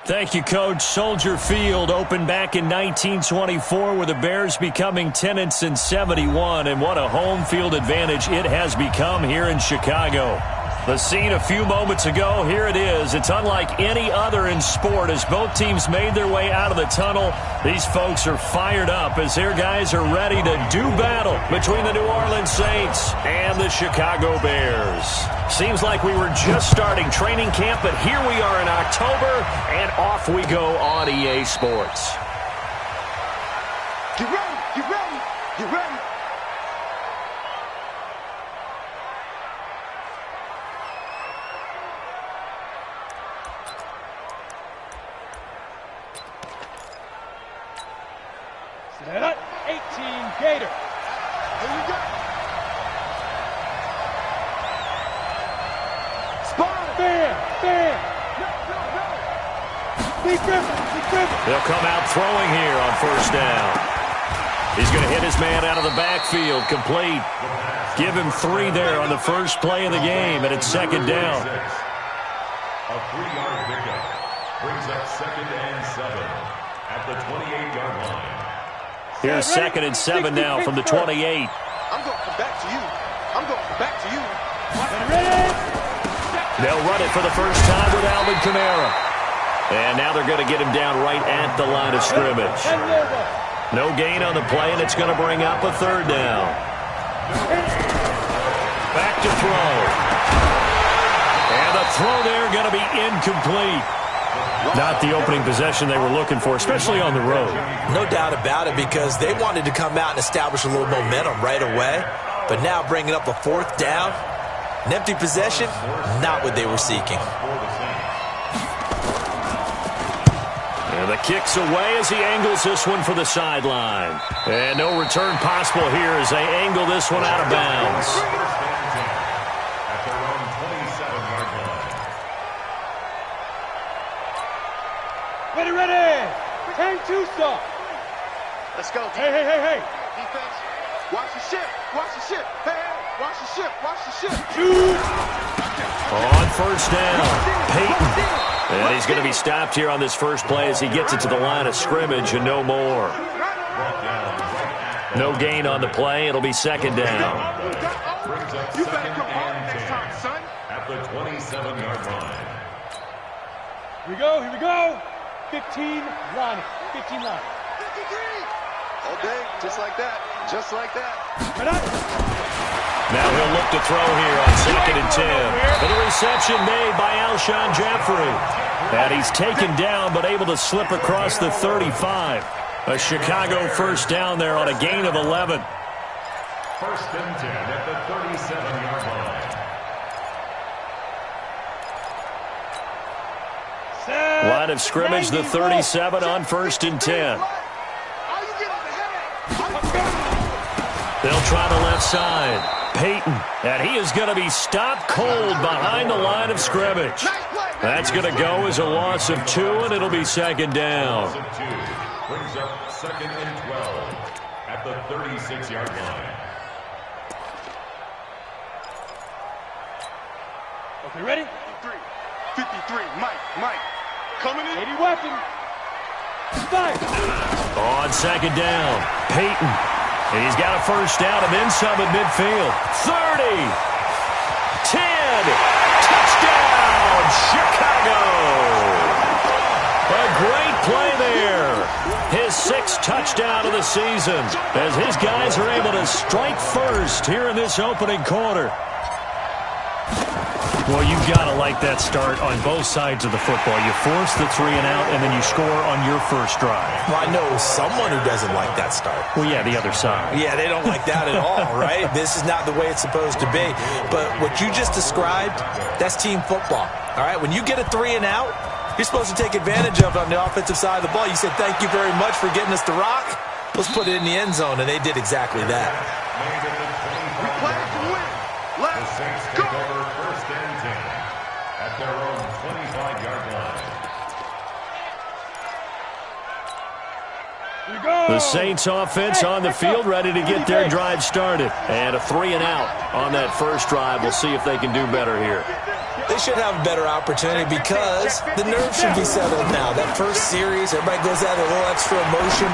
Thank you, Coach. Soldier Field opened back in 1924 with the Bears becoming tenants in 71, and what a home field advantage it has become here in Chicago. The scene a few moments ago, here it is. It's unlike any other in sport as both teams made their way out of the tunnel. These folks are fired up as their guys are ready to do battle between the New Orleans Saints and the Chicago Bears. Seems like we were just starting training camp, but here we are in October, and off we go on EA Sports. Get ready, get ready, get ready. Set up, 18 Gator. Here we go. Spot. Bam, bam. No. Big Griffin. They'll come out throwing here on first down. He's going to hit his man out of the backfield, complete. Give him 3 there on the first play of the game, and it's second down. A 3-yard pickup brings up 2nd and 7 at the 28-yard line. Here's 2nd and 7 now from the 28. I'm going to come back to you. I'm going to come back to you. Ready? They'll run it for the first time with Alvin Kamara. And now they're going to get him down right at the line of scrimmage. No gain on the play, and it's going to bring up a 3rd down. Back to throw. And the throw there going to be incomplete. Not the opening possession they were looking for, especially on the road. No doubt about it, because they wanted to come out and establish a little momentum right away. But now bringing up a 4th down, an empty possession, not what they were seeking. And the kick's away as he angles this one for the sideline. And no return possible here as they angle this one out of bounds. At their own 27-yard line. Ready. 10-2 stop. Let's go. Hey. Defense. Watch the ship. Watch the ship. Hey. Watch the ship. Watch the ship. Shoot. On first down, Peyton. And he's going to be stopped here on this first play as he gets it to the line of scrimmage and no more. No gain on the play. It'll be 2nd down. You better come home next time, son. At the 27-yard line. Here we go. 15 line. 53. All day, just like that. Just like that. Now he'll look to throw here on 2nd and 10. And the reception made by Alshon Jeffrey. And he's taken down but able to slip across the 35. A Chicago first down there on a gain of 11. 1st and 10 at the 37-yard line. Line of scrimmage, the 37 on 1st and 10. They'll try the left side. Peyton, and he is going to be stopped cold behind the line of scrimmage. That's going to go as a loss of 2, and it'll be 2nd down. Brings up 2nd and 12 at the 36-yard line. Okay, ready? 53. Mike. Coming in. 80 weapon. Fire. On 2nd down, Peyton. He's got a first down and then some at midfield. 30. 10. Touchdown, Chicago. A great play there. His 6th touchdown of the season as his guys are able to strike first here in this opening quarter. Well, you've got to like that start on both sides of the football. You force the 3 and out, and then you score on your first drive. Well, I know someone who doesn't like that start. Well, yeah, the other side. Yeah, they don't like that at all, right? This is not the way it's supposed to be. But what you just described, that's team football, all right? When you get a 3 and out, you're supposed to take advantage of it on the offensive side of the ball. You said, thank you very much for getting us the rock. Let's put it in the end zone, and they did exactly that. We play to win. Let's go. Over 1st and 10 at their own 25-yard line. The Saints offense on the field, ready to get their drive started. And a 3 and out on that first drive. We'll see if they can do better here. they should have a better opportunity because the nerves should be settled now. That first series, everybody goes out with a little extra emotion.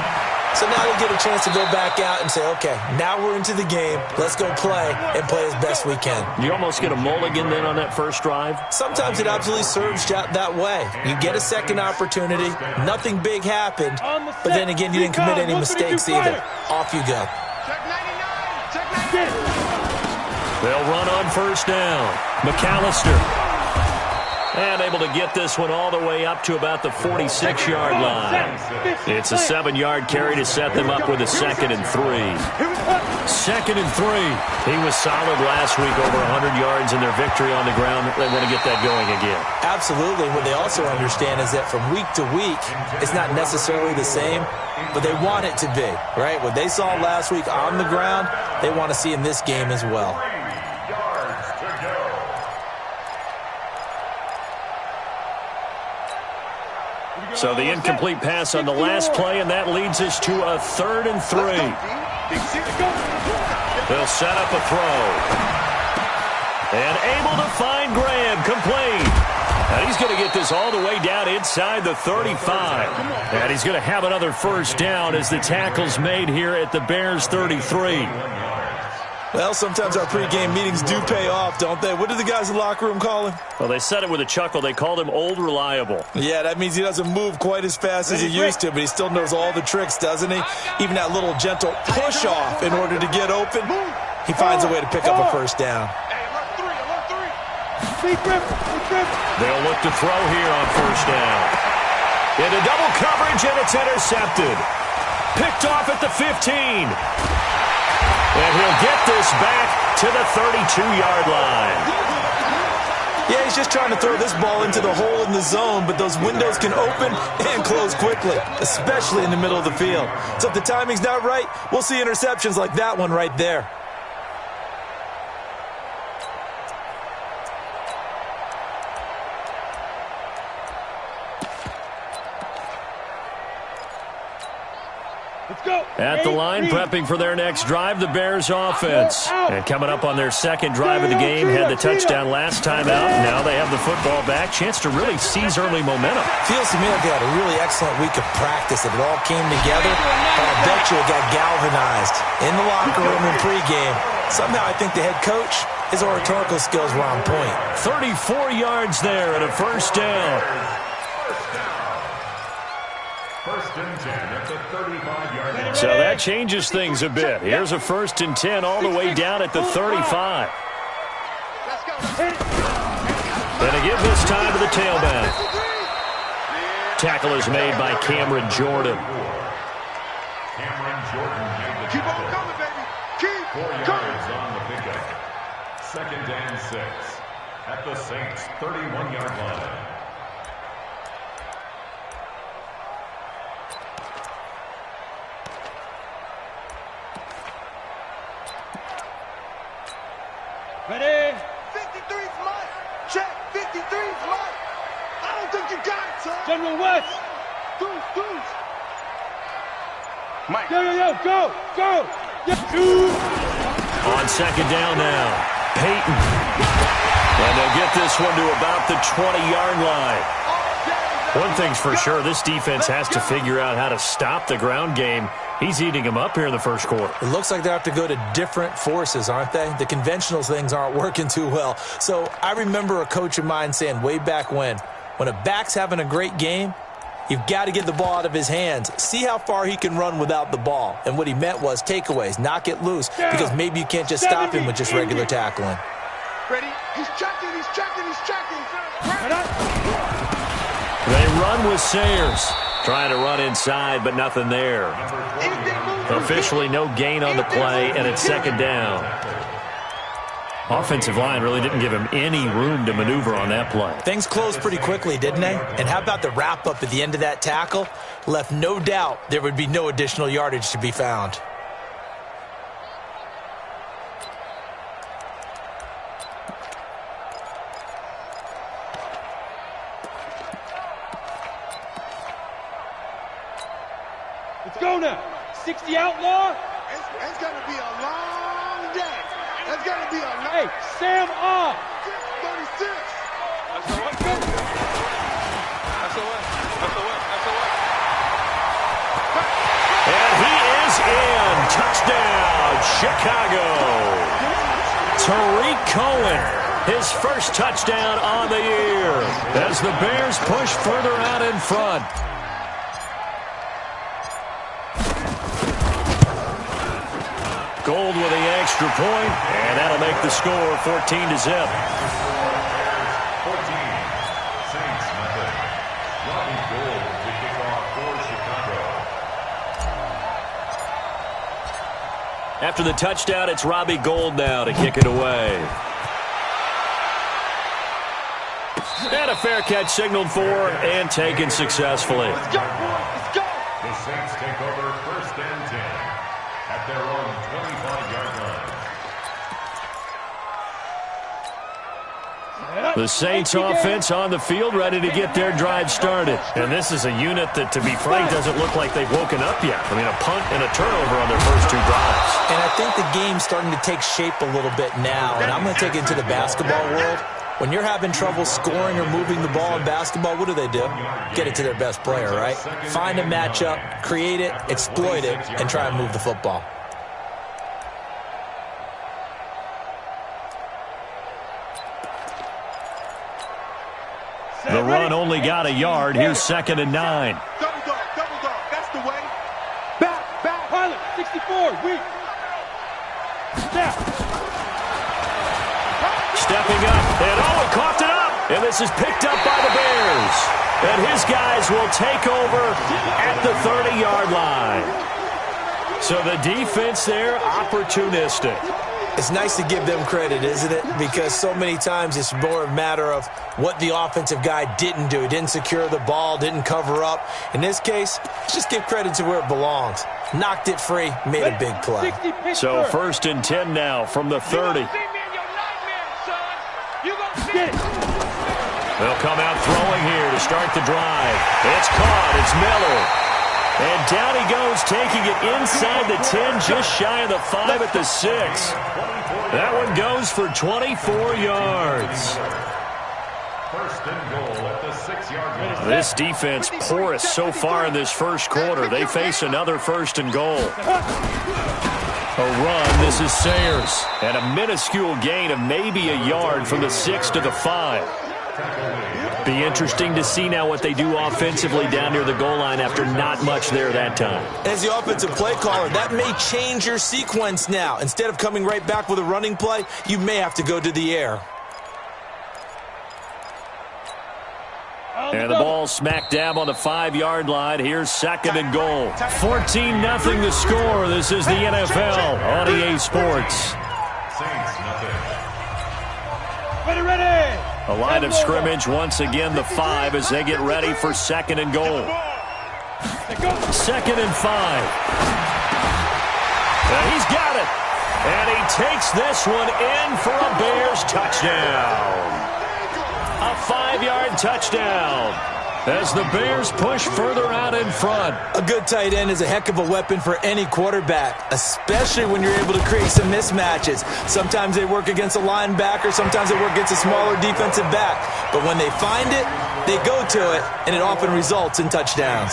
So now they get a chance to go back out and say, okay, now we're into the game. Let's go play and play as best we can. You almost get a mulligan then on that first drive? Sometimes it absolutely serves out that way. You get a second opportunity. Nothing big happened. But then again, you didn't commit any mistakes either. Off you go. They'll run on first down. McAllister. And able to get this one all the way up to about the 46-yard line. It's a 7-yard carry to set them up with a 2nd and 3. 2nd and 3. He was solid last week, over 100 yards in their victory on the ground. They want to get that going again. Absolutely. What they also understand is that from week to week, it's not necessarily the same, but they want it to be, right? What they saw last week on the ground, they want to see in this game as well. So the incomplete pass on the last play, and that leads us to a 3rd and 3. They'll set up a throw. And able to find Graham, complete. And he's going to get this all the way down inside the 35. And he's going to have another first down as the tackle's made here at the Bears' 33. Well, sometimes our pregame meetings do pay off, don't they? What do the guys in the locker room call him? Well, they said it with a chuckle. They called him Old Reliable. Yeah, that means he doesn't move quite as fast as he used to, but he still knows all the tricks, doesn't he? Even that little gentle push-off in order to get open, he finds a way to pick up a first down. They'll look to throw here on first down. Into double coverage, and it's intercepted. Picked off at the 15. And he'll get this back to the 32-yard line. Yeah, he's just trying to throw this ball into the hole in the zone, but those windows can open and close quickly, especially in the middle of the field. So if the timing's not right, we'll see interceptions like that one right there. At the line, prepping for their next drive, the Bears offense. And coming up on their second drive of the game, had the touchdown last time out. Now they have the football back. Chance to really seize early momentum. Feels to me like they had a really excellent week of practice. It all came together. And I bet you it got galvanized in the locker room in pregame. Somehow I think the head coach, his oratorical skills were on point. 34 yards there and a first down. First and 10 at the 35-yard line. So that changes things a bit. Here's a 1st and 10 all the way down at the 35. And a give this time to the tailback. Tackle is made by Cameron Jordan. Cameron Jordan made the Keep on coming, baby. Keep 4 coming. yards on the pickup. 2nd and 6 at the Saints' 31-yard line. Ready? 53's mine. Check. 53's mine. I don't think you got it, son. General West. Deuce. Mike. Yo, go. Two. On second down now, Peyton. And they'll get this one to about the 20-yard line. One thing's for sure, this defense has to figure out how to stop the ground game. He's eating them up here in the first quarter. It looks like they have to go to different forces, aren't they? The conventional things aren't working too well. So I remember a coach of mine saying way back when a back's having a great game, you've got to get the ball out of his hands. See how far he can run without the ball. And what he meant was takeaways, knock it loose, because maybe you can't just stop him with just regular tackling. Ready? He's checking. They run with Sayers. Trying to run inside, but nothing there. Officially no gain on the play, and it's second down. Offensive line really didn't give him any room to maneuver on that play. Things closed pretty quickly, didn't they? And how about the wrap-up at the end of that tackle? Left no doubt there would be no additional yardage to be found. Let's go now. 60 outlaw. It's going to be a long day. It's going to be a long Hey, Sam off. 36. Chicago. Tariq Cohen, his first touchdown on the year as the Bears push further out in front. Gold with the extra point, and that'll make the score 14-0. After the touchdown, it's Robbie Gould now to kick it away. And a fair catch signaled for and taken successfully. Let's go, boys. Let's go. The Saints take over 1st and 10 at their own 25-yard line. The Saints offense on the field, ready to get their drive started. And this is a unit that, to be frank, doesn't look like they've woken up yet. I mean, a punt and a turnover on their first 2 drives. And I think the game's starting to take shape a little bit now. And I'm going to take it to the basketball world. When you're having trouble scoring or moving the ball in basketball, what do? Get it to their best player, right? Find a matchup, create it, exploit it, and try and move the football. The run only got a yard. Here's 2nd and 9. Double dog, that's the way. Back, pilot, 64, weak. Snap. Stepping up, and Owen coughed it up. And this is picked up by the Bears. And his guys will take over at the 30-yard line. So the defense there, opportunistic. It's nice to give them credit, isn't it? Because so many times it's more a matter of what the offensive guy didn't do. He didn't secure the ball, didn't cover up. In this case, just give credit to where it belongs. Knocked it free, made a big play. So 1st and 10 now from the 30. They'll come out throwing here to start the drive. It's caught. It's Miller. And down he goes, taking it inside the 10, just shy of the 5 at the 6. That one goes for 24 yards. 1st and goal at the 6-yard line. This defense porous so far in this first quarter. They face another 1st and goal. A run, this is Sayers. And a minuscule gain of maybe a yard from the 6 to the 5. Be interesting to see now what they do offensively down near the goal line after not much there that time. As the offensive play caller, that may change your sequence now. Instead of coming right back with a running play, you may have to go to the air. And the ball smack dab on the 5-yard line. Here's 2nd and goal. 14-0 the score. This is the NFL on EA Sports. Saints nothing. Ready. A line of scrimmage once again, the 5, as they get ready for 2nd and goal. 2nd and 5. And he's got it. And he takes this one in for a Bears touchdown. A 5-yard touchdown as the Bears push further out in front. A good tight end is a heck of a weapon for any quarterback, especially when you're able to create some mismatches. Sometimes they work against a linebacker, sometimes they work against a smaller defensive back. But when they find it, they go to it, and it often results in touchdowns.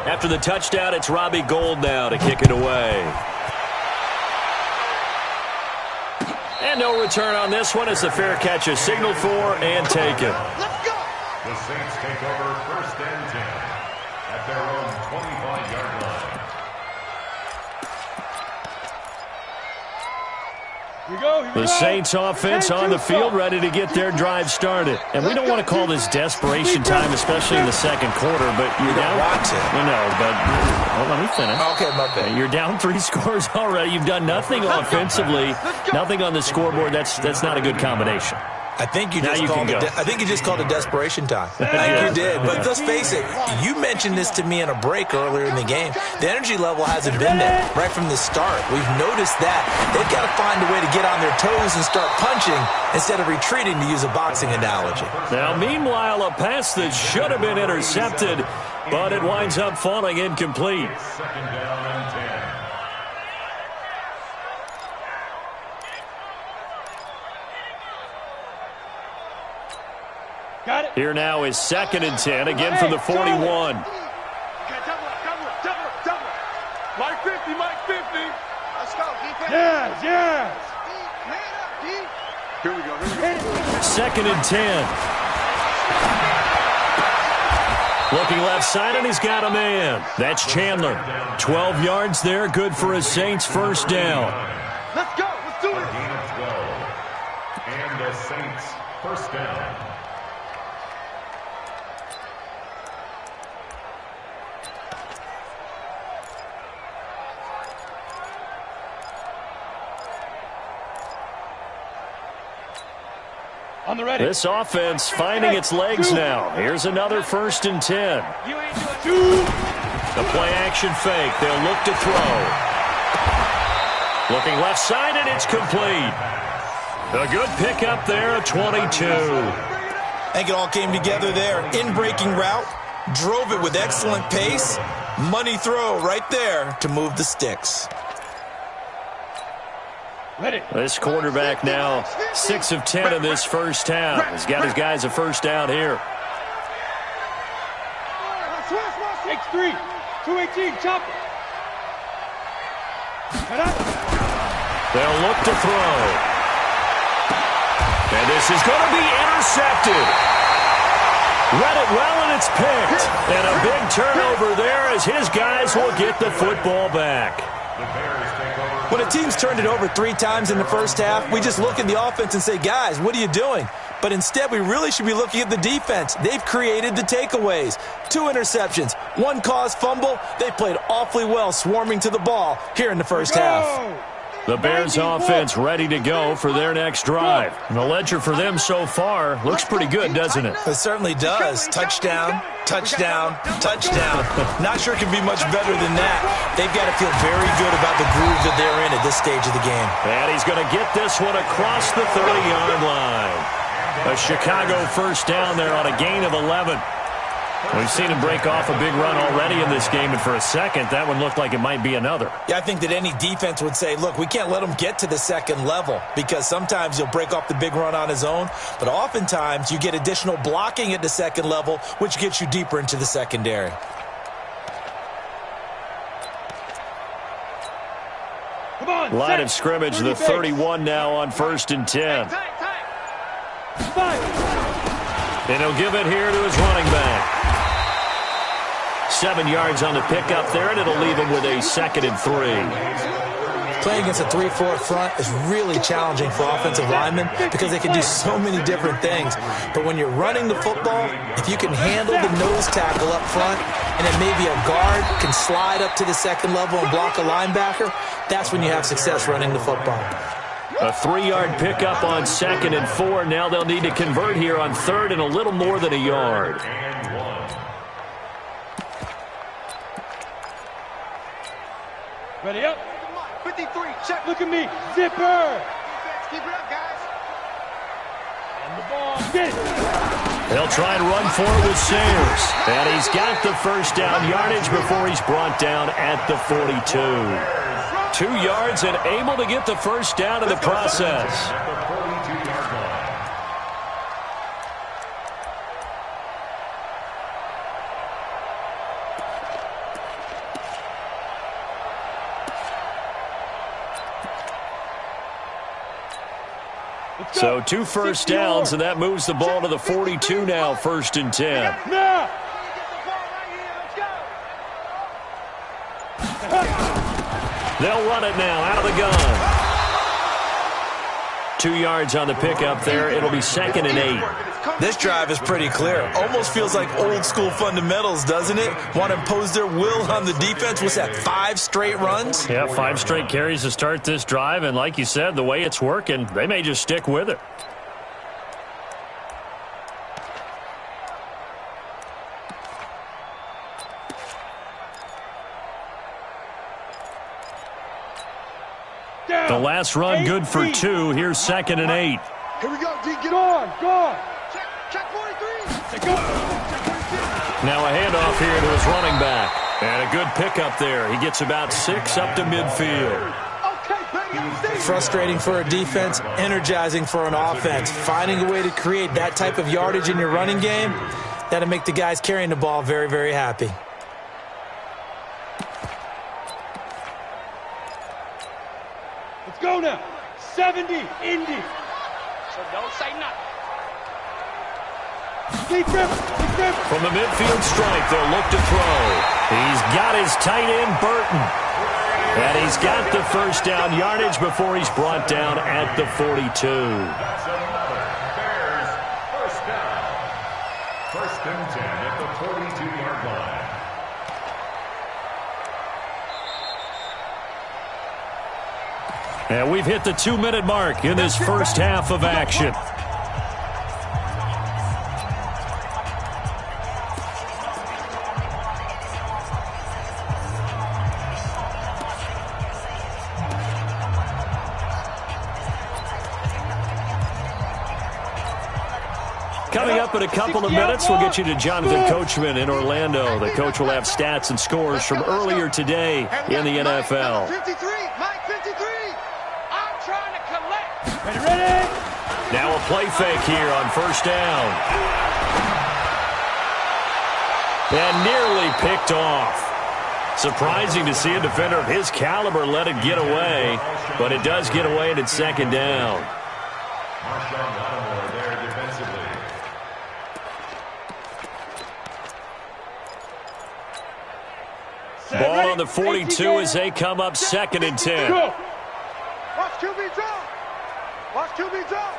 After the touchdown, it's Robbie Gould now to kick it away. And no return on this one. It's a fair catch is signaled for and taken. Let's go. The Saints take over 1st and 10 at their own 25-yard line. The Saints offense on the field, ready to get their drive started. And we don't want to call this desperation time, especially in the second quarter, but you're down. Well, let me finish. Okay, my bad. You're down 3 scores already. You've done nothing offensively, nothing on the scoreboard. That's not a good combination. I think you just called it desperation time. I think you did. But let's face it, you mentioned this to me in a break earlier in the game. The energy level hasn't been there right from the start. We've noticed that. They've got to find a way to get on their toes and start punching instead of retreating, to use a boxing analogy. Now, meanwhile, a pass that should have been intercepted, but it winds up falling incomplete. 2nd down and 10. Here now is 2nd and 10, again from the 41. Okay, double up. Mike 50. Let's go, defense. Yes. Man up, D. Here we go. 2nd and 10. Looking left side, and he's got a man. That's Chandler. 12 yards there, good for a Saints first down. Let's go. Let's do A it. gain of 12. And the Saints first down. On the ready. This offense finding its legs now. Here's another 1st and 10. The play action fake. They'll look to throw. Looking left side, and it's complete. A good pickup there, a 22. I think it all came together there. In-breaking route, drove it with excellent pace. Money throw right there to move the sticks. Ready. This quarterback now 6 of 10 in this first half. He's got his guys a first down here. X3. 218. Chopper. They'll look to throw. And this is going to be intercepted. Read it well, and it's picked. And a big turnover there as his guys will get the football back. When a team's turned it over 3 times in the first half, we just look at the offense and say, guys, what are you doing? But instead, we really should be looking at the defense. They've created the takeaways. 2 interceptions, 1 caused fumble. They played awfully well swarming to the ball here in the first half. The Bears offense ready to go for their next drive. And the ledger for them so far looks pretty good, doesn't it? It certainly does. Touchdown, touchdown, touchdown. Not sure it can be much better than that. They've got to feel very good about the groove that they're in at this stage of the game. And he's going to get this one across the 30-yard line. A Chicago first down there on a gain of 11. We've seen him break off a big run already in this game, and for a second, that one looked like it might be another. Yeah, I think that any defense would say, look, we can't let him get to the second level because sometimes he'll break off the big run on his own, but oftentimes you get additional blocking at the second level, which gets you deeper into the secondary. Come on. Line of scrimmage, the 31 now on 1st and 10. And he'll give it here to his running back. 7 yards on the pickup there, and it'll leave him with a 2nd and 3. Playing against a 3-4 front is really challenging for offensive linemen because they can do so many different things. But when you're running the football, if you can handle the nose tackle up front, and then maybe a guard can slide up to the second level and block a linebacker, that's when you have success running the football. A 3-yard pickup on 2nd and 4. Now they'll need to convert here on 3rd and a little more than a yard. Ready up. 53, check. Look at me. Zipper. Defense, keep it up, guys. And the ball. Get it. They'll try and run for it with Sayers. And he's got the first down yardage before he's brought down at the 42. 2 yards and able to get the first down in the process. So 2 first downs, and that moves the ball to the 42 now, 1st and 10. Now. They'll run it now out of the gun. 2 yards on the pickup there. It'll be 2nd and 8. This drive is pretty clear. Almost feels like old school fundamentals, doesn't it? Want to impose their will on the defense. What's that, 5 straight runs? Yeah, 5 straight carries to start this drive. And like you said, the way it's working, they may just stick with it. The last run good for 2. Here's 2nd and 8. Here we go, D. Get on. Check 43. Now a handoff here to his running back. And a good pickup there. He gets about 6 up to midfield. Okay, baby. Frustrating for a defense, energizing for an offense. Finding a way to create that type of yardage in your running game, that'll make the guys carrying the ball very, very happy. Let's go now. 70, Indy. So don't say nothing. From the midfield stripe, they'll look to throw. He's got his tight end, Burton. And he's got the first down yardage before he's brought down at the 42. That's another Bears first down. First and 10 at the 42-yard line. And we've hit the 2-minute mark in this first half of action. Coming up in a couple of minutes, we'll get you to Jonathan Coachman in Orlando. The coach will have stats and scores from earlier today in the NFL. Mike 53, Mike 53. I'm trying to collect. Ready? Now a play fake here on first down. And nearly picked off. Surprising to see a defender of his caliber let it get away, but it does get away and it's second down. Marshawn Lattimore there defensively. Ball on the 42 as they come up second and 10. Watch QB draw. Watch QB draw.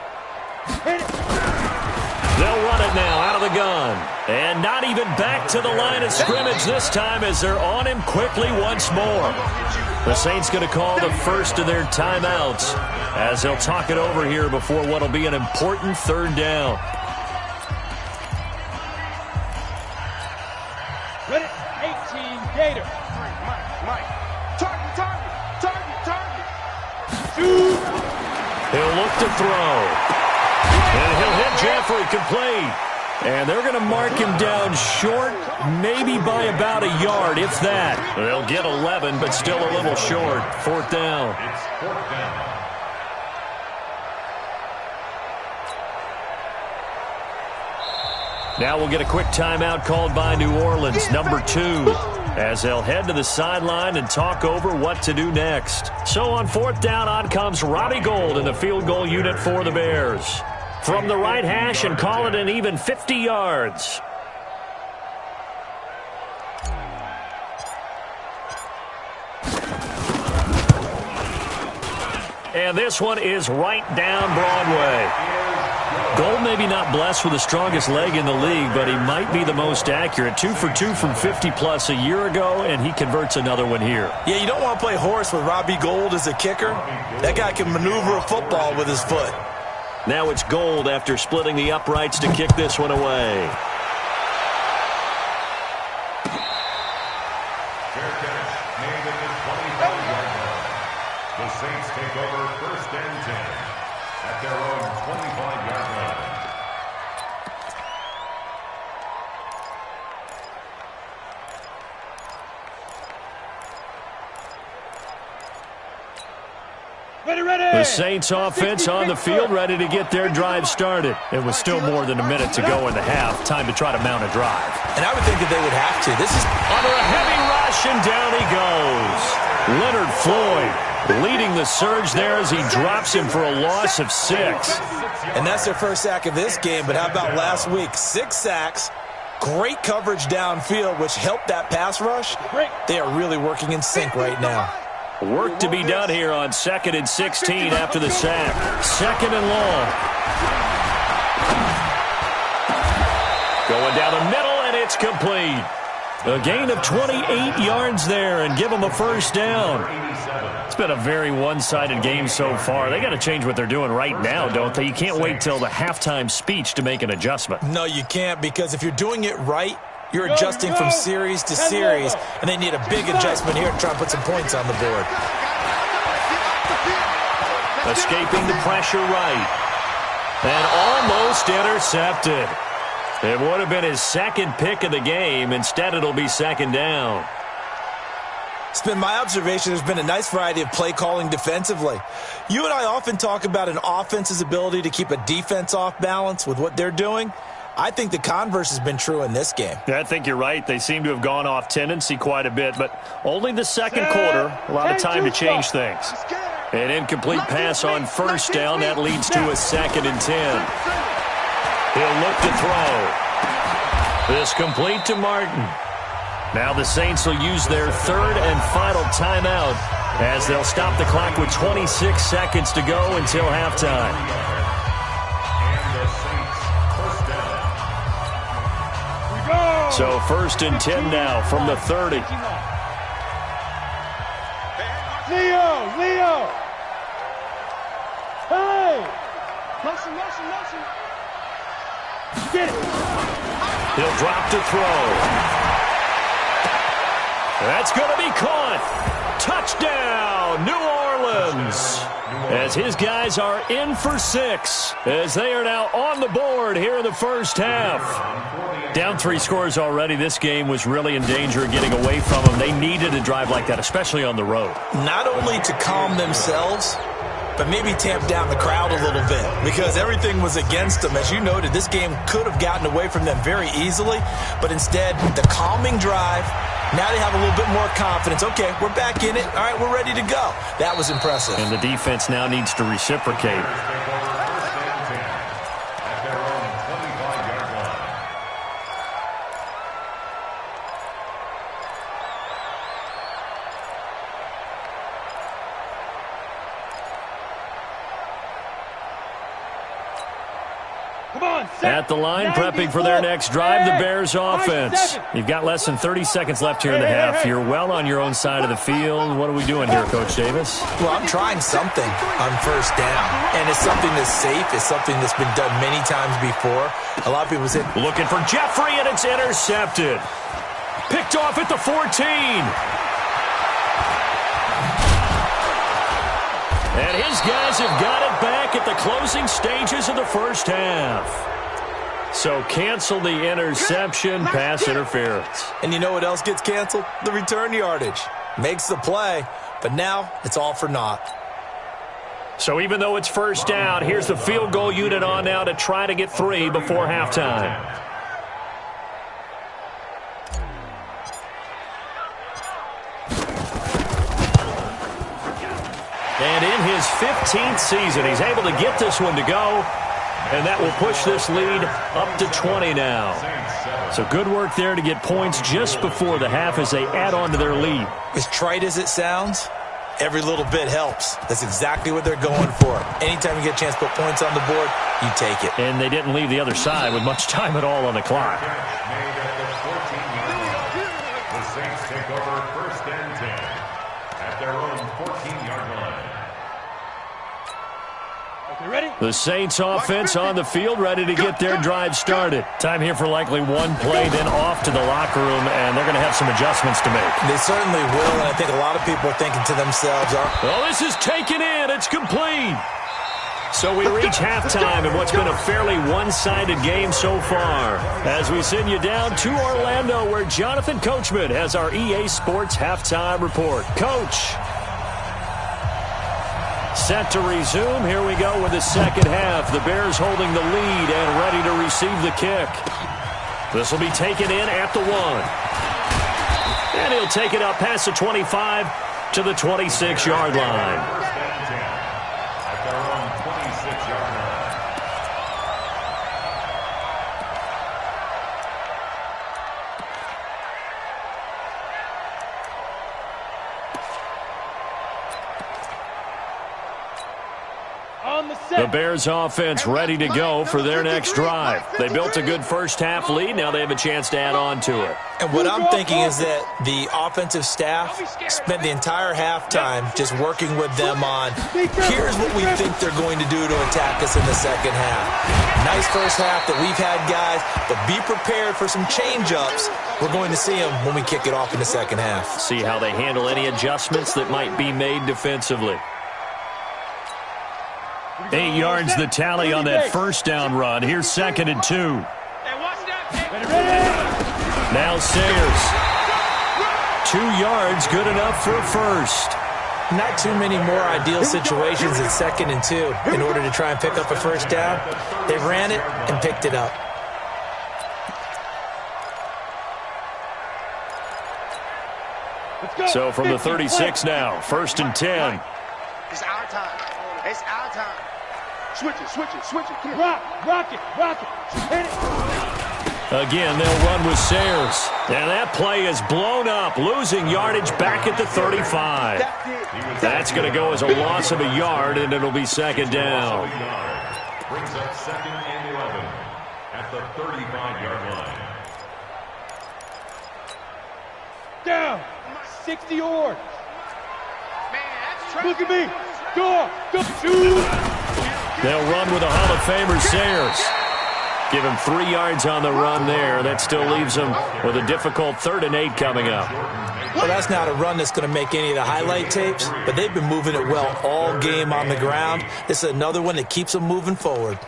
They'll run it now out of the gun. And not even back to the line of scrimmage this time as they're on him quickly once more. The Saints going to call the first of their timeouts as they'll talk it over here before what will be an important third down. Ready? 18, Gator. Mike. Target. He'll look to throw. And he'll hit Jeffrey complete. And they're going to mark him down short, maybe by about a yard, if that. They'll get 11, but still a little short. Fourth down. It's fourth down. Now we'll get a quick timeout called by New Orleans, number 2, as they'll head to the sideline and talk over what to do next. So on fourth down, on comes Robbie Gould in the field goal unit for the Bears. From the right hash and call it an even 50 yards. And this one is right down Broadway. Gould maybe not blessed with the strongest leg in the league, but he might be the most accurate. 2 for 2 from 50-plus a year ago, and he converts another one here. Yeah, you don't want to play horse with Robbie Gould as a kicker. That guy can maneuver a football with his foot. Now it's Gould after splitting the uprights to kick this one away. Fair catch made at the 25-yard line. The Saints take over first and 10 at their own 25-yard line. The Saints offense on the field, ready to get their drive started. It was still more than a minute to go in the half. Time to try to mount a drive. And I would think that they would have to. This is under a heavy rush, and down he goes. Leonard Floyd leading the surge there as he drops him for a loss of 6. And that's their first sack of this game, but how about last week? 6 sacks, great coverage downfield, which helped that pass rush. They are really working in sync right now. Work to be done here on 2nd and 16 after the sack. 2nd and long. Going down the middle, and it's complete. A gain of 28 yards there and give them a first down. It's been a very one-sided game so far. They got to change what they're doing right now, don't they? You can't wait till the halftime speech to make an adjustment. No, you can't, because if you're doing it right, you're adjusting from series to series, and they need a big adjustment here to try and put some points on the board. Escaping the pressure right. And almost intercepted. It would have been his second pick of the game. Instead, it'll be second down. It's been my observation there's been a nice variety of play calling defensively. You and I often talk about an offense's ability to keep a defense off balance with what they're doing. I think the converse has been true in this game. Yeah, I think you're right. They seem to have gone off tendency quite a bit, but only the second quarter, a lot of time to change things. An incomplete pass on first down. That leads to a 2nd and 10. He'll look to throw. This complete to Martin. Now the Saints will use their 3rd and final timeout as they'll stop the clock with 26 seconds to go until halftime. So 1st and 10 now from the 30. Leo! Hey! Motion. Get it! He'll drop to throw. That's going to be caught. Touchdown, New Orleans. As his guys are in for 6, as they are now on the board here in the first half. Down 3 scores already. This game was really in danger of getting away from them. They needed a drive like that, especially on the road. Not only to calm themselves, but maybe tamp down the crowd a little bit because everything was against them. As you noted, this game could have gotten away from them very easily, but instead, the calming drive, now they have a little bit more confidence. Okay, we're back in it. All right, we're ready to go. That was impressive. And the defense now needs to reciprocate. At the line, prepping for their next drive, the Bears offense. You've got less than 30 seconds left here in the half. You're well on your own side of the field. What are we doing here, Coach Davis? Well, I'm trying something on first down, and it's something that's safe. It's something that's been done many times before. A lot of people say, looking for Jeffrey, and it's intercepted. Picked off at the 14. And his guys have got it back at the closing stages of the first half. So cancel the interception, pass interference. And you know what else gets canceled? The return yardage. Makes the play, but now it's all for naught. So even though it's first down, here's the field goal unit on now to try to get 3 before halftime. And in his 15th season, he's able to get this one to go. And that will push this lead up to 20 now. So good work there to get points just before the half as they add on to their lead. As trite as it sounds, every little bit helps. That's exactly what they're going for. Anytime you get a chance to put points on the board, you take it. And they didn't leave the other side with much time at all on the clock. The Saints take over 1st and 10 at their own 14-yard line. Ready? The Saints offense on the field, ready to get their drive started. Time here for likely one play, then off to the locker room, and they're going to have some adjustments to make. They certainly will, and I think a lot of people are thinking to themselves, well, this is taken in. It's complete. So we reach halftime in what's been a fairly one-sided game so far. As we send you down to Orlando, where Jonathan Coachman has our EA Sports halftime report. Coach. Set to resume. Here we go with the second half. The Bears holding the lead and ready to receive the kick. This will be taken in at the 1. And he'll take it up past the 25 to the 26-yard line. At their own 26-yard line. The Bears offense ready to go for their next drive. They built a good first half lead. Now they have a chance to add on to it. And what I'm thinking is that the offensive staff spent the entire halftime just working with them on, here's what we think they're going to do to attack us in the second half. Nice first half that we've had, guys, but be prepared for some change-ups. We're going to see them when we kick it off in the second half. See how they handle any adjustments that might be made defensively. 8 yards the tally on that first down run. Here's 2nd and 2. Now Sayers. 2 2 yards, good enough for a first. Not too many more ideal situations in 2nd and 2 in order to try and pick up a first down. They ran it and picked it up. So from the 36 now, 1st and 10. It's our time. It's our time. Switch it, switch it, switch it. Come on. Rock it. Hit it. Again, they'll run with Sayers. And that play is blown up, losing yardage back at the 35. That's going to go as a loss of a yard, and it'll be 2nd down. Brings up 2nd and 11 at the 35-yard line. Down. 60 yards. Man, that's Look at me. Go. Shoot. They'll run with a Hall of Famer, Sayers. Give him 3 yards on the run there. That still leaves him with a difficult 3rd and 8 coming up. Well, that's not a run that's going to make any of the highlight tapes, but they've been moving it well all game on the ground. This is another one that keeps them moving forward.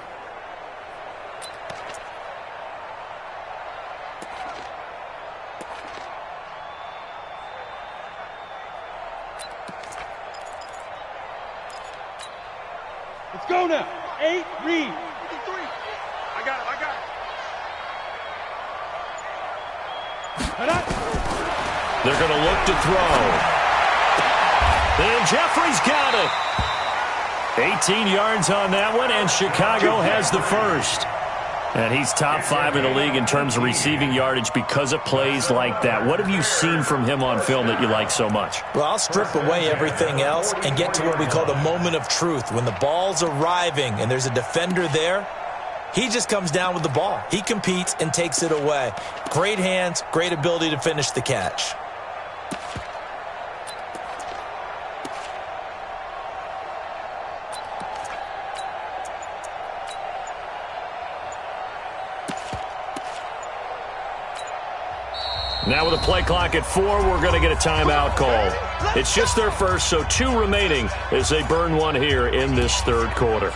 Let's go now. 8, read. I got it. They're going to look to throw. And Jeffrey's got it. 18 yards on that one, and Chicago has the first. And he's top 5 in the league in terms of receiving yardage because of plays like that. What have you seen from him on film that you like so much? Well, I'll strip away everything else and get to what we call the moment of truth. When the ball's arriving and there's a defender there, he just comes down with the ball. He competes and takes it away. Great hands, great ability to finish the catch. Now with a play clock at 4, we're going to get a timeout call. It's just their first, so 2 remaining as they burn one here in this 3rd quarter.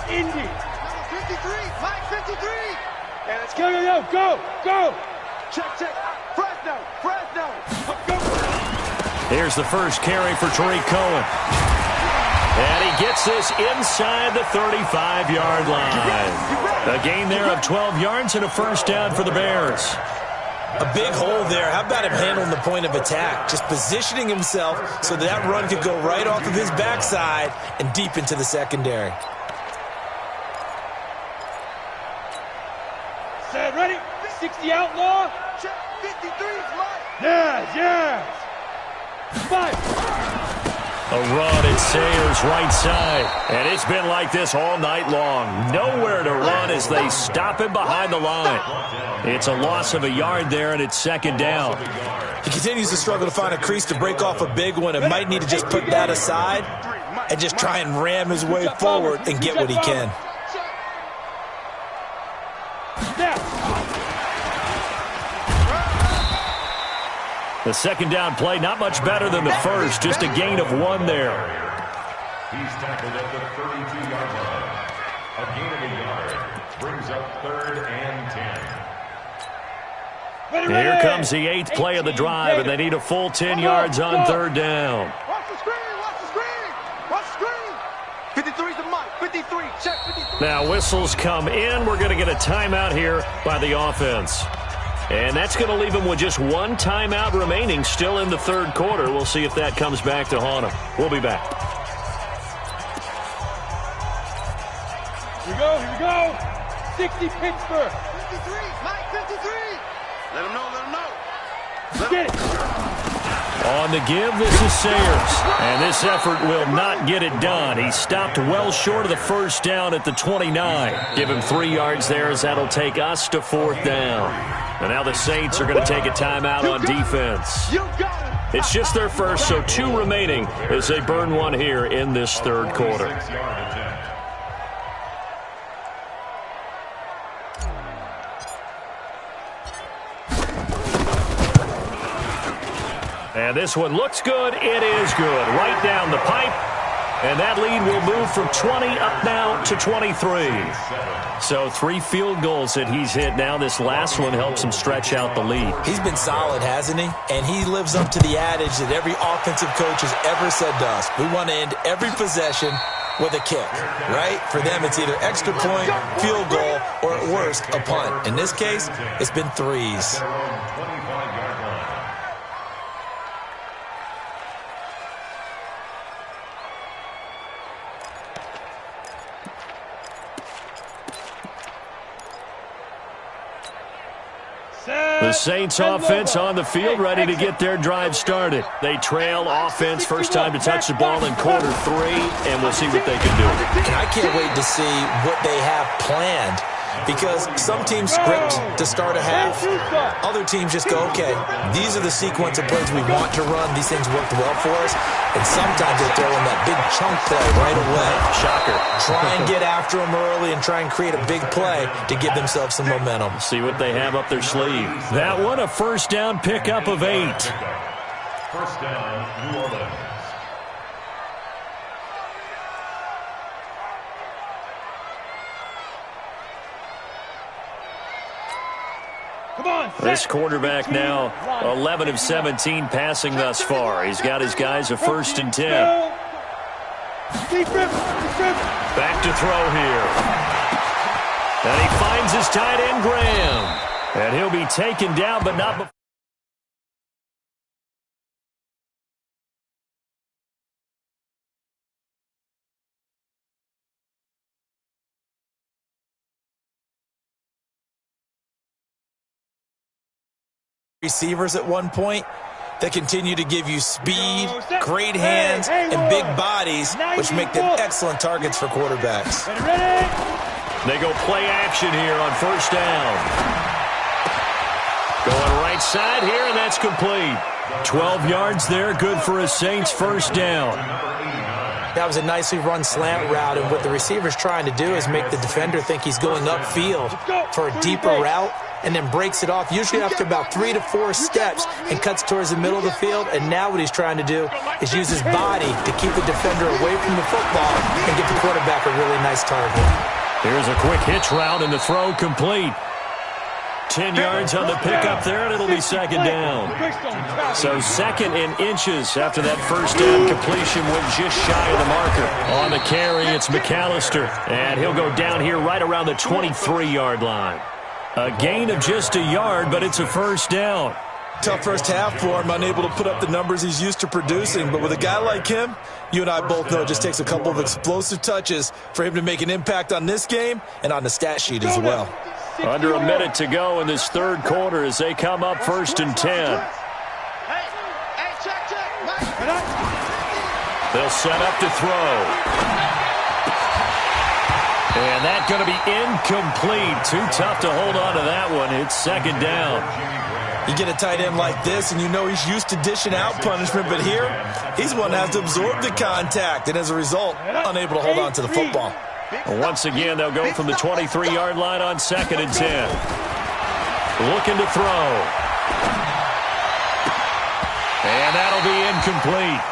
Indy. 53, Mike 53. Yeah, let's go. Check. Fresno. Here's the first carry for Tariq Cohen. And he gets this inside the 35-yard line. A gain there of 12 yards and a first down for the Bears. A big hole there. How about him handling the point of attack? Just positioning himself so that run could go right off of his backside and deep into the secondary. Set, ready? 60 outlaw. Check 53 is mine. Yes. 5. A run at Sayers' right side. And it's been like this all night long. Nowhere to run as they stop him behind the line. It's a loss of a yard there, and it's 2nd down. He continues to struggle to find a crease to break off a big one and might need to just put that aside and just try and ram his way forward and get what he can. The 2nd down play, not much better than the first, just a gain of 1 there. He's tackled at the 32-yard line. A gain of a yard brings up 3rd and 10. Here comes the 8th play of the drive, and they need a full 10 yards on 3rd down. Watch the screen. 53 is the Mike. 53. Check 53. Now whistles come in. We're going to get a timeout here by the offense. And that's going to leave them with just 1 timeout remaining still in the 3rd quarter. We'll see if that comes back to haunt them. We'll be back. Here we go. 60 Pittsburgh. 53, Mike 53. Let him know. Get it. On the give, this is Sayers. And this effort will not get it done. He stopped well short of the first down at the 29. Give him 3 yards there as that'll take us to 4th down. And now the Saints are going to take a timeout on defense. It's just their first, so 2 remaining as they burn one here in this 3rd quarter. And this one looks good. It is good. Right down the pipe. And that lead will move from 20 up now to 23. So 3 field goals that he's hit now. This last one helps him stretch out the lead. He's been solid, hasn't he? And he lives up to the adage that every offensive coach has ever said to us. We want to end every possession with a kick, right? For them, it's either extra point, field goal, or at worst, a punt. In this case, it's been 3s. The Saints offense on the field, ready to get their drive started. They trail offense, first time to touch the ball in quarter 3, and we'll see what they can do. And I can't wait to see what they have planned, because some teams script to start a half. Other teams just go, okay, these are the sequence of plays we want to run. These things worked well for us. And sometimes they throw in that big chunk play right away. Shocker. Try and get after them early and try and create a big play to give themselves some momentum. See what they have up their sleeve. That one, a first down pickup of 8. First down, New Orleans. This quarterback now 11 of 17 passing thus far. He's got his guys a 1st and 10. Back to throw here. And he finds his tight end, Graham. And he'll be taken down, but not before. Receivers at one point that continue to give you speed, great hands, and big bodies, which make them excellent targets for quarterbacks. They go play action here on first down. Going right side here, and that's complete. 12 yards there, good for a Saints first down. That was a nicely run slant route, and what the receiver's trying to do is make the defender think he's going upfield for a deeper route, and then breaks it off, usually after about 3 to 4 steps, and cuts towards the middle of the field. And now what he's trying to do is use his body to keep the defender away from the football and get the quarterback a really nice target. Here's a quick hitch route, and the throw complete. 10 yards on the pickup there, and it'll be second down. So 2nd and inches after that first down completion went just shy of the marker. On the carry, it's McAllister, and he'll go down here right around the 23-yard line. A gain of just a yard, but it's a first down. Tough first half for him, unable to put up the numbers he's used to producing. But with a guy like him, you and I both know it just takes a couple of explosive touches for him to make an impact on this game and on the stat sheet as well. Under a minute to go in this third quarter as they come up 1st and 10. They'll set up to throw. And that's going to be incomplete. Too tough to hold on to that one. It's second down. You get a tight end like this, and you know he's used to dishing out punishment, but here, he's one that has to absorb the contact, and as a result, unable to hold on to the football. Once again, they'll go from the 23-yard line on 2nd and 10. Looking to throw. And that'll be incomplete.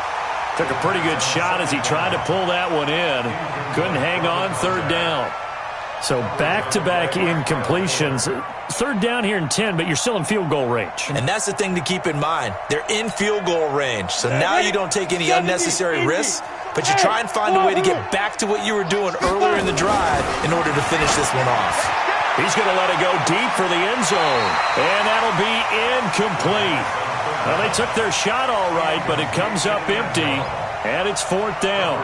Took a pretty good shot as he tried to pull that one in. Couldn't hang on, 3rd down. So back-to-back incompletions. 3rd down here in 10, but you're still in field goal range. And that's the thing to keep in mind. They're in field goal range. So now you don't take any unnecessary risks, but you try and find a way to get back to what you were doing earlier in the drive in order to finish this one off. He's going to let it go deep for the end zone. And that'll be incomplete. Well, they took their shot all right, but it comes up empty, and it's 4th down.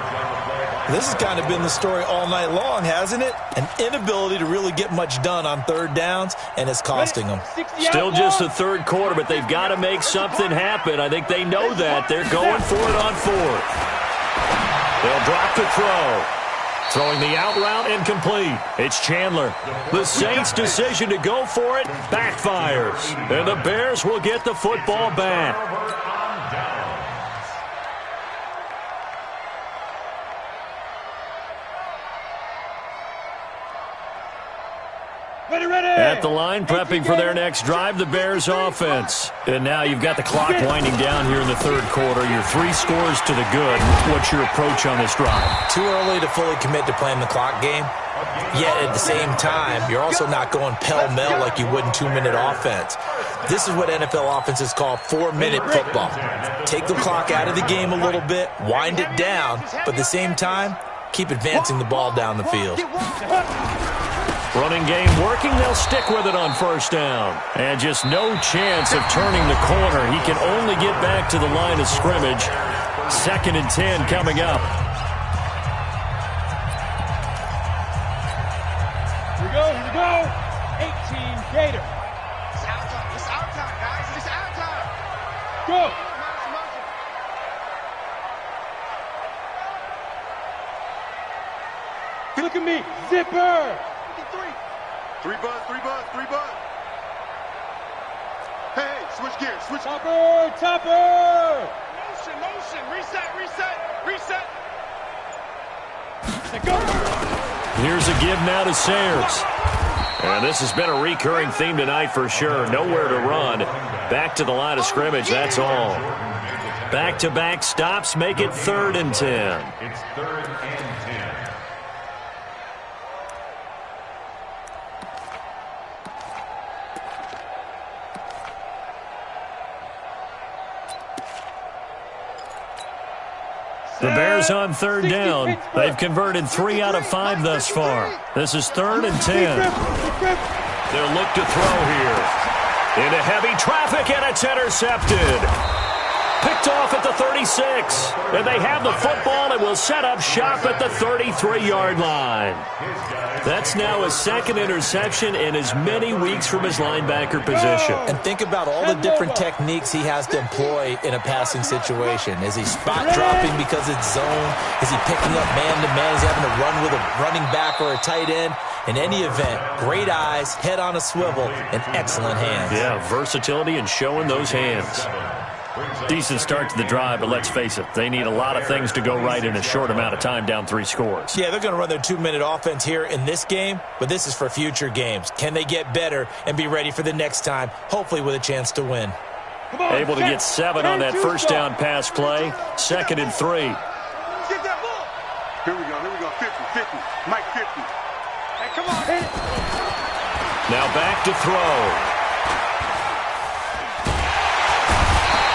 This has kind of been the story all night long, hasn't it? An inability to really get much done on 3rd downs, and it's costing them. Still just the 3rd quarter, but they've got to make something happen. I think they know that. They're going for it on 4th. They'll drop the throw. Throwing the out route incomplete. It's Chandler. The Saints' decision to go for it backfires. And the Bears will get the football back. At the line, prepping for their next drive, the Bears offense. And now you've got the clock winding down here in the third quarter. Your 3 scores to the good. What's your approach on this drive? Too early to fully commit to playing the clock game. Yet at the same time, you're also not going pell-mell like you would in 2-minute offense. This is what NFL offenses call 4-minute football. Take the clock out of the game a little bit, wind it down, but at the same time, keep advancing the ball down the field. Running game working, they'll stick with it on first down. And just no chance of turning the corner. He can only get back to the line of scrimmage. 2nd and 10 coming up. Here we go. 18 Gator. It's our time. It's our time, guys. It's our time. Go. Look at me. Zipper. 3 buzz. Hey, switch gears, switch. Topper. Motion. Reset. Go. Here's a give now to Sayers. And this has been a recurring theme tonight for sure. Nowhere to run. Back to the line of scrimmage, that's all. Back-to-back stops make it 3rd and 10. It's 3rd and 10. The Bears on 3rd down. They've converted 3 out of 5 thus far. This is 3rd and 10. They'll look to throw here. Into heavy traffic, and it's intercepted. Picked off at the 36. And they have the football and will set up shop at the 33-yard line. That's now his 2nd interception in as many weeks from his linebacker position. And think about all the different techniques he has to employ in a passing situation. Is he spot dropping because it's zone? Is he picking up man-to-man? Is he having to run with a running back or a tight end? In any event, great eyes, head on a swivel, and excellent hands. Yeah, versatility and showing those hands. Decent start to the drive, but let's face it, they need a lot of things to go right in a short amount of time, down 3 scores. Yeah, they're going to run their 2-minute offense here in this game, but this is for future games. Can they get better and be ready for the next time, hopefully with a chance to win? Able to get 7 on that first down pass play. 2nd and 3. Get that ball. Here we go. 50. Mike 50. Hey, come on. Hit it. Now back to throw.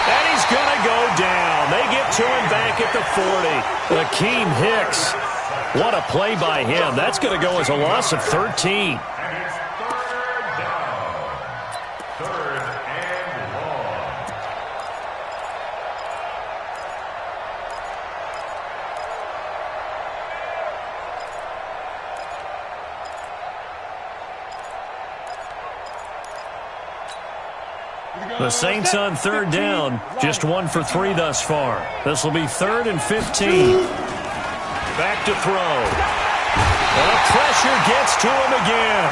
And he's going to go down. They get to him back at the 40. Akeem Hicks. What a play by him. That's going to go as a loss of 13. And it's 3rd down. 3rd and long. The Saints on 3rd down. Just 1 for 3 thus far. This will be 3rd and 15. Back to throw. And the pressure gets to him again.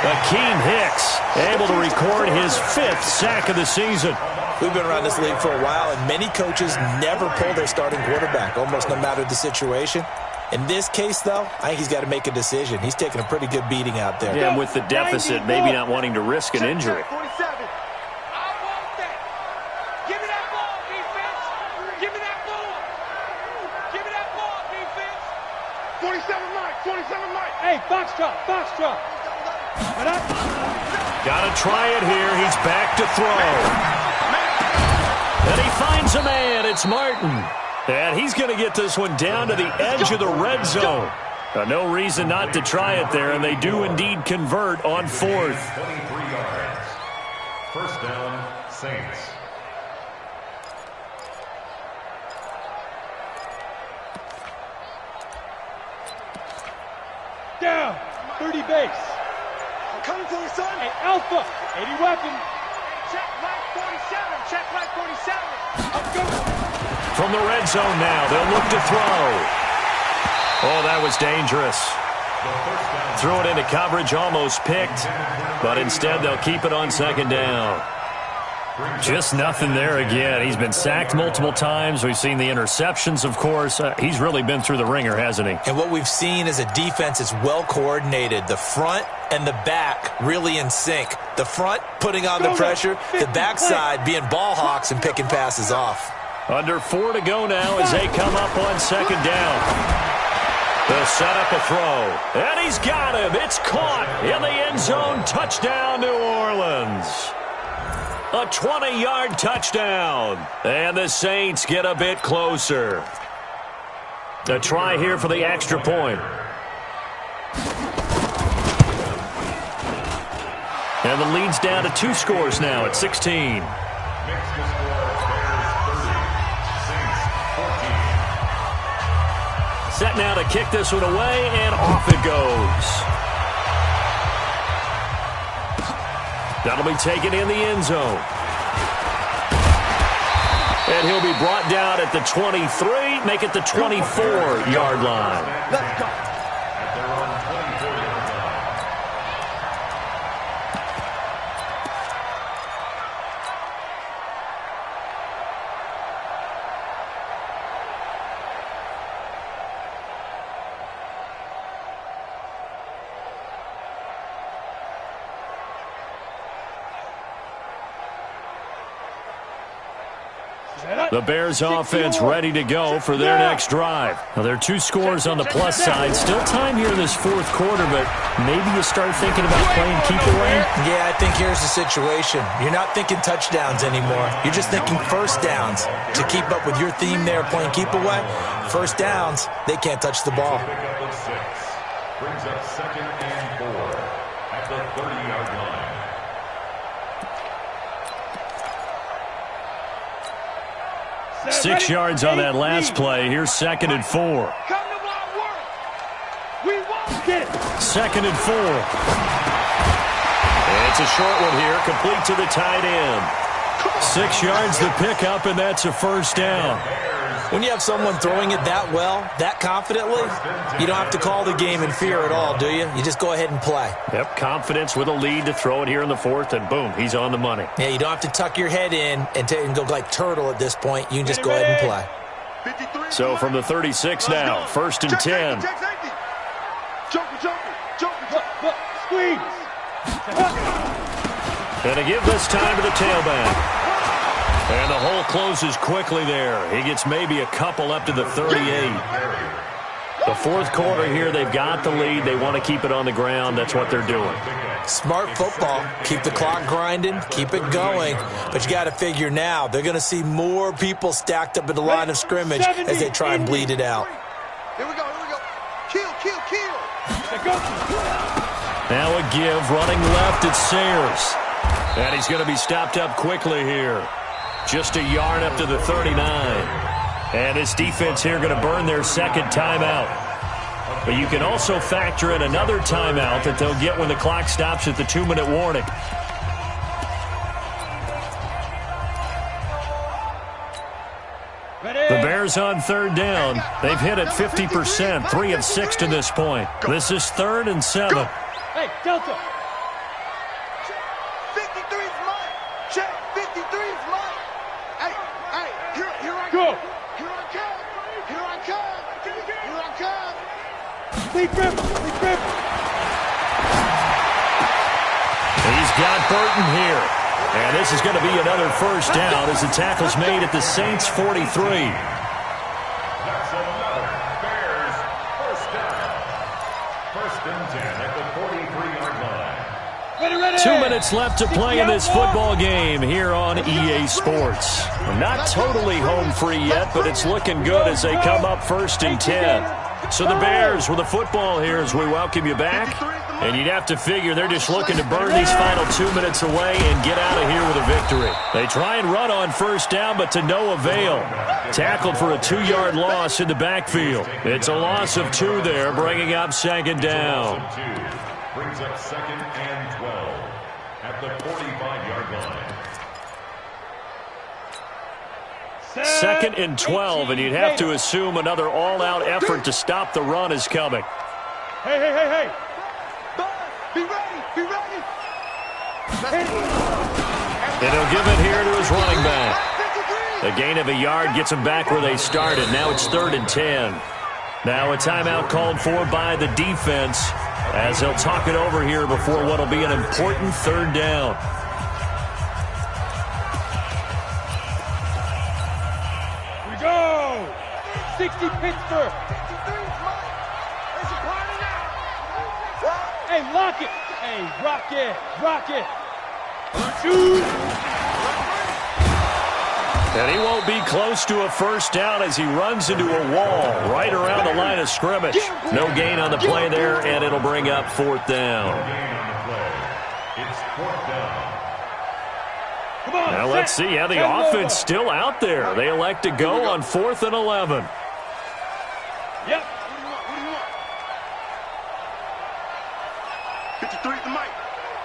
Akeem Hicks able to record his 5th sack of the season. We've been around this league for a while, and many coaches never pull their starting quarterback, almost no matter the situation. In this case, though, I think he's got to make a decision. He's taking a pretty good beating out there. Yeah, with the deficit, maybe not wanting to risk an injury. 47. Hey, box drop. Got to try it here. He's back to throw. And he finds a man. It's Martin. And he's going to get this one down to the edge of the red zone. No reason not to try it there, and they do indeed convert on 4th. 23 yards. First down, Saints. Down. 30 base. I'm coming for you, son. Hey, Alpha. 80 weapon. Check flag 47. Check flag 47. Up go. From the red zone now, they'll look to throw. Oh, that was dangerous. Threw it into coverage, almost picked, but instead they'll keep it on 2nd down. Just nothing there again. He's been sacked multiple times. We've seen the interceptions, of course. He's really been through the ringer, hasn't he? And what we've seen is a defense that's well coordinated. The front and the back really in sync. The front putting on the pressure, the backside being ball hawks and picking passes off. Under 4 to go now as they come up on second down. They'll set up a throw. And he's got him. It's caught in the end zone. Touchdown, New Orleans. A 20-yard touchdown. And the Saints get a bit closer. A try here for the extra point. And the lead's down to 2 scores now at 16. Set now to kick this one away, and off it goes. That'll be taken in the end zone. And he'll be brought down at the 23, make it the 24-yard line. Let's go. At their own 24-yard line. The Bears offense ready to go for their next drive. Now, there are 2 scores on the plus side. Still time here in this fourth quarter, but maybe you start thinking about playing keep away. Yeah, I think here's the situation. You're not thinking touchdowns anymore. You're just thinking first downs. To keep up with your theme there, playing keep away, first downs, they can't touch the ball. Pickup of 6. Brings up 2nd and 4 at the 30-yard line. 6 yards on that last play. Here's 2nd and 4. Come to my work. We won't get it. 2nd and 4. It's a short one here, complete to the tight end. 6 yards to pick up, and that's a first down. When you have someone throwing it that well, that confidently, you don't have to call the game in fear at all, do you? You just go ahead and play. Yep, confidence with a lead to throw it here in the fourth, and boom, he's on the money. Yeah, you don't have to tuck your head in and go like turtle at this point. You can just go ahead and play. 53. So from the 36 now, 1st and 10. Check safety. Joker. Squeeze. And to give this time to the tailback. And the hole closes quickly there. He gets maybe a couple up to the 38. The fourth quarter here, they've got the lead. They want to keep it on the ground. That's what they're doing. Smart football. Keep the clock grinding. Keep it going. But you got to figure now, they're going to see more people stacked up at the line of scrimmage as they try and bleed it out. Here we go. Kill. Now a give, running left, it's Sayers. And he's going to be stopped up quickly here. Just a yard up to the 39. And this defense here going to burn their second timeout. But you can also factor in another timeout that they'll get when the clock stops at the 2-minute warning. The Bears on 3rd down. They've hit it 50%, 3 of 6 to this point. This is 3rd and 7. Hey, Delta. 53's mine. Check. 53's mine. Hey, here I Go. Here I come. Big rip. He's got Burton here. And this is going to be another first down as the tackle's made at the Saints' 43. That's another Bears first down. 1st and 10 at the 43-yard line. 2 minutes left to play in this football game here on EA Sports. Not totally home free yet, but it's looking good as they come up 1st and 10. So the Bears with the football here as we welcome you back. And you'd have to figure they're just looking to burn these final 2 minutes away and get out of here with a victory. They try and run on first down, but to no avail. Tackled for a 2-yard loss in the backfield. It's a loss of 2 there, bringing up 2nd down. Brings up 2nd and 12 at the 45-yard line. 2nd and 12, and you'd have to assume another all-out effort to stop the run is coming. Hey. Be ready. And he'll give it here to his running back. A gain of a yard gets him back where they started. Now it's 3rd and 10. Now a timeout called for by the defense as he'll talk it over here before what will be an important 3rd down. Here we go. 60 Pittsburgh. Hey, lock it. Hey, rock it. Rock it. Shoot. And he won't be close to a first down as he runs into a wall right around the line of scrimmage. No gain on the play there, and it'll bring up 4th down. It's 4th down. Come on, Now let's see how the offense still out there. They elect to go on 4th and 11. Yep. 53 to Mike.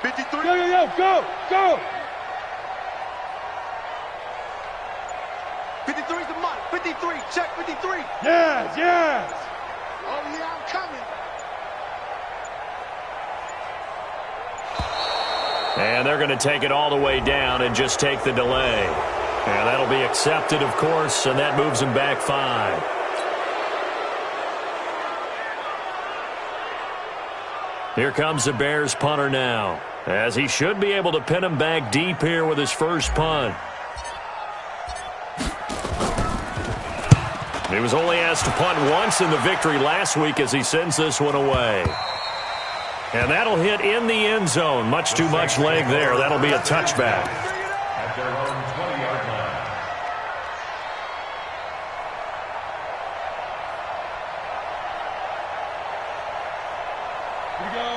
53. Go. 53 to Mike. 53. Check 53. Yes. Oh, yeah, I'm coming. And they're going to take it all the way down and just take the delay. And that'll be accepted, of course, and that moves him back 5. Here comes the Bears punter now, as he should be able to pin him back deep here with his first punt. He was only asked to punt once in the victory last week as he sends this one away. And that'll hit in the end zone. Much too much leg there. That'll be a touchback. At their own 20-yard line.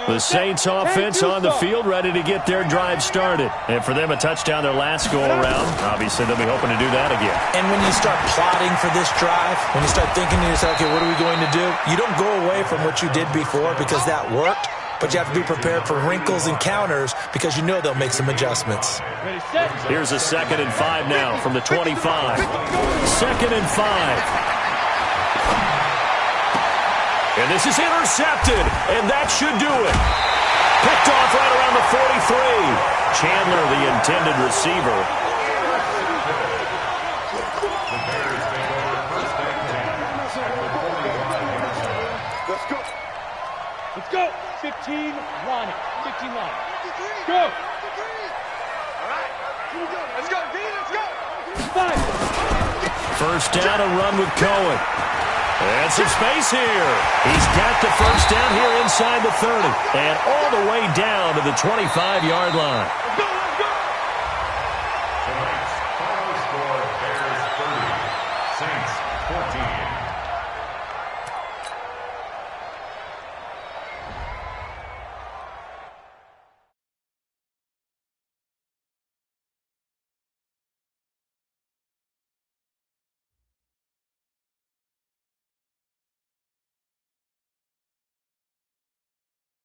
The Saints offense on the field, ready to get their drive started. And for them, a touchdown their last go-around. Obviously, they'll be hoping to do that again. And when you start plotting for this drive, when you start thinking to yourself, okay, what are we going to do? You don't go away from what you did before because that worked, but you have to be prepared for wrinkles and counters because you know they'll make some adjustments. Ready, set. Here's a 2nd and 5 now from the 25. 2nd and 5. And this is intercepted, and that should do it. Picked off right around the 43. Chandler, the intended receiver. The Bears take over 1st and 10. Let's go. Let's go. 15 line. 15 line. Go. All right. Here we go. Let's go, D. Let's go. 5. First down, a run with Cohen. And some space here. He's got the first down here inside the 30. And all the way down to the 25-yard line. Tonight's final score, Bears 30, Saints 14.